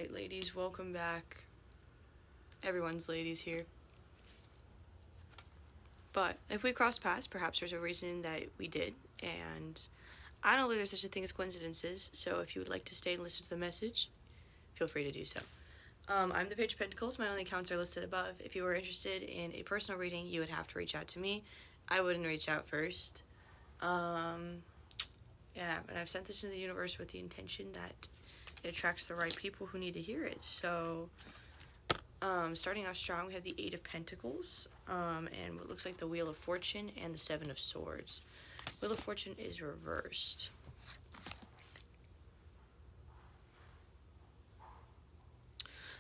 Alright, ladies, welcome back. Everyone's ladies here. But if we cross paths, perhaps there's a reason that we did, and I don't believe there's such a thing as coincidences, so if you would like to stay and listen to the message, feel free to do so. I'm the Page of Pentacles. My only accounts are listed above. If you were interested in a personal reading, you would have to reach out to me. I wouldn't reach out first. Yeah, and I've sent this into the universe with the intention that it attracts the right people who need to hear it. So, starting off strong, we have the Eight of Pentacles, and what looks like the Wheel of Fortune and the Seven of Swords. Wheel of Fortune is reversed.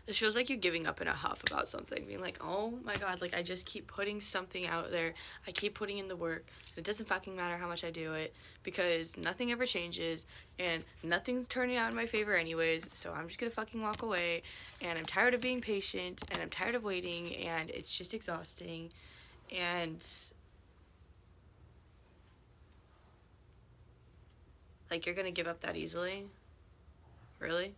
This feels like you're giving up in a huff about something, being like, oh my god, like I just keep putting something out there, I keep putting in the work, and it doesn't fucking matter how much I do it, because nothing ever changes, and nothing's turning out in my favor anyways, so I'm just gonna fucking walk away, and I'm tired of being patient, and I'm tired of waiting, and it's just exhausting, and like you're gonna give up that easily? Really?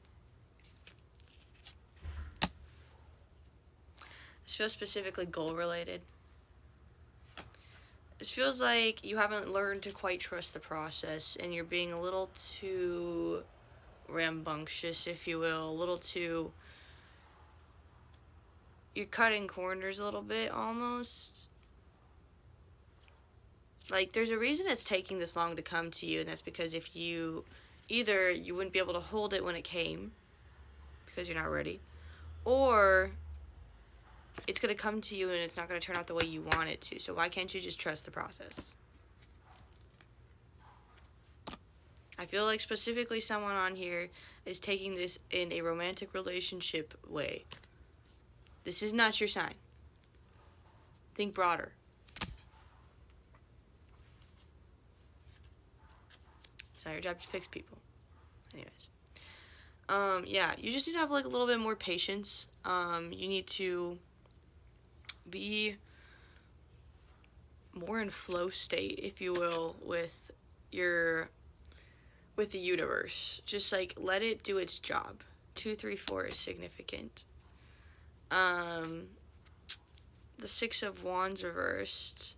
This feels specifically goal related. This feels like you haven't learned to quite trust the process and you're being a little too rambunctious, if you will, a little too... You're cutting corners a little bit, almost. Like, there's a reason it's taking this long to come to you, and that's because if you... Either you wouldn't be able to hold it when it came, because you're not ready, or it's going to come to you and it's not going to turn out the way you want it to. So why can't you just trust the process? I feel like specifically someone on here is taking this in a romantic relationship way. This is not your sign. Think broader. It's not your job to fix people. Anyways. Yeah, you just need to have like a little bit more patience. You need to be more in flow state, if you will, with the universe. Just like let it do its job. 2, 3, 4 is significant. The Six of Wands reversed.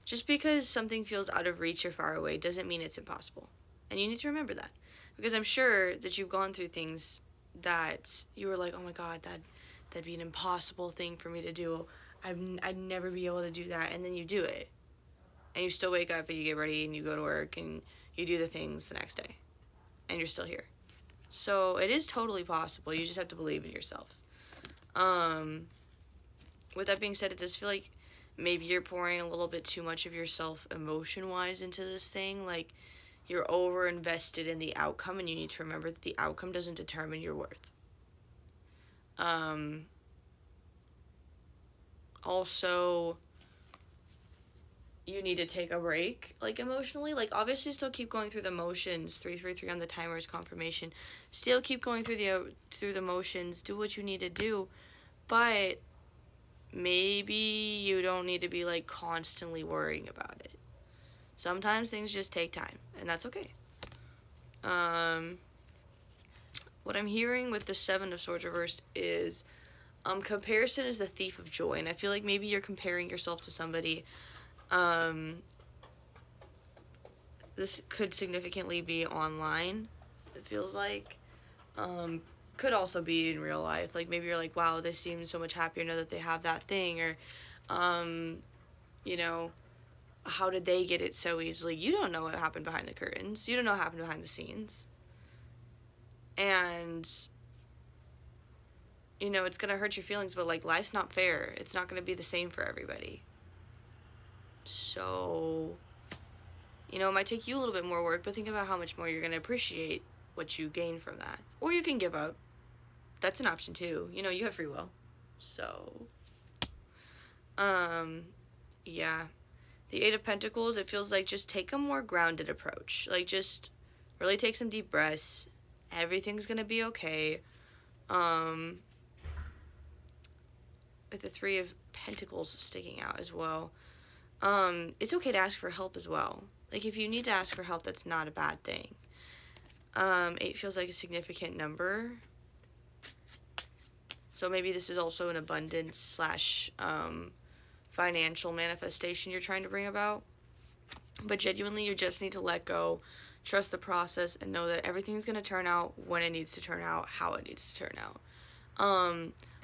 Just because something feels out of reach or far away doesn't mean it's impossible. And you need to remember that. Because I'm sure that you've gone through things that you were like, oh my god, that'd be an impossible thing for me to do. I'd never be able to do that. And then you do it. And you still wake up and you get ready and you go to work and you do the things the next day. And you're still here. So it is totally possible. You just have to believe in yourself. With that being said, it does feel like maybe you're pouring a little bit too much of yourself emotion-wise into this thing. Like, you're over-invested in the outcome, and you need to remember that the outcome doesn't determine your worth. Also, you need to take a break, like, emotionally. Like, obviously, still keep going through the motions. 333 on the timer is confirmation. Still keep going through the motions. Do what you need to do. But maybe you don't need to be, like, constantly worrying about it. Sometimes things just take time, and that's okay. What I'm hearing with the Seven of Swords reversed is comparison is the thief of joy, and I feel like maybe you're comparing yourself to somebody. This could significantly be online, it feels like. Could also be in real life. Like, maybe you're like, wow, they seem so much happier now that they have that thing, or, you know, how did they get it so easily? You don't know what happened behind the curtains. You don't know what happened behind the scenes. And, you know, it's going to hurt your feelings, but, like, life's not fair. It's not going to be the same for everybody. So, you know, it might take you a little bit more work, but think about how much more you're going to appreciate what you gain from that. Or you can give up. That's an option, too. You know, you have free will. So, yeah. The Eight of Pentacles, it feels like just take a more grounded approach. Like, just really take some deep breaths. Everything's gonna be okay. With the Three of Pentacles sticking out as well. It's okay to ask for help as well. Like, if you need to ask for help, that's not a bad thing. 8 feels like a significant number. So maybe this is also an abundance slash financial manifestation you're trying to bring about. But genuinely, you just need to let go, trust the process, and know that everything's going to turn out when it needs to turn out, how it needs to turn out.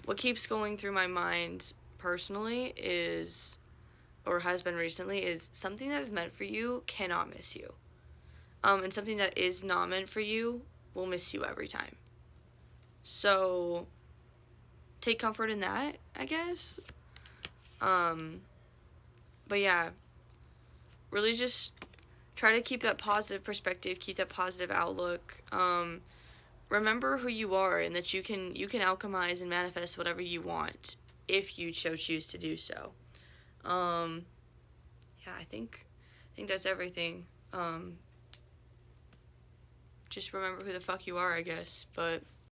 What keeps going through my mind personally is, or has been recently, is something that is meant for you cannot miss you. And something that is not meant for you will miss you every time. So, take comfort in that, I guess. But yeah, really just try to keep that positive perspective, keep that positive outlook. Remember who you are and that you can alchemize and manifest whatever you want if you choose to do so. Yeah, I think that's everything. Just remember who the fuck you are, I guess. But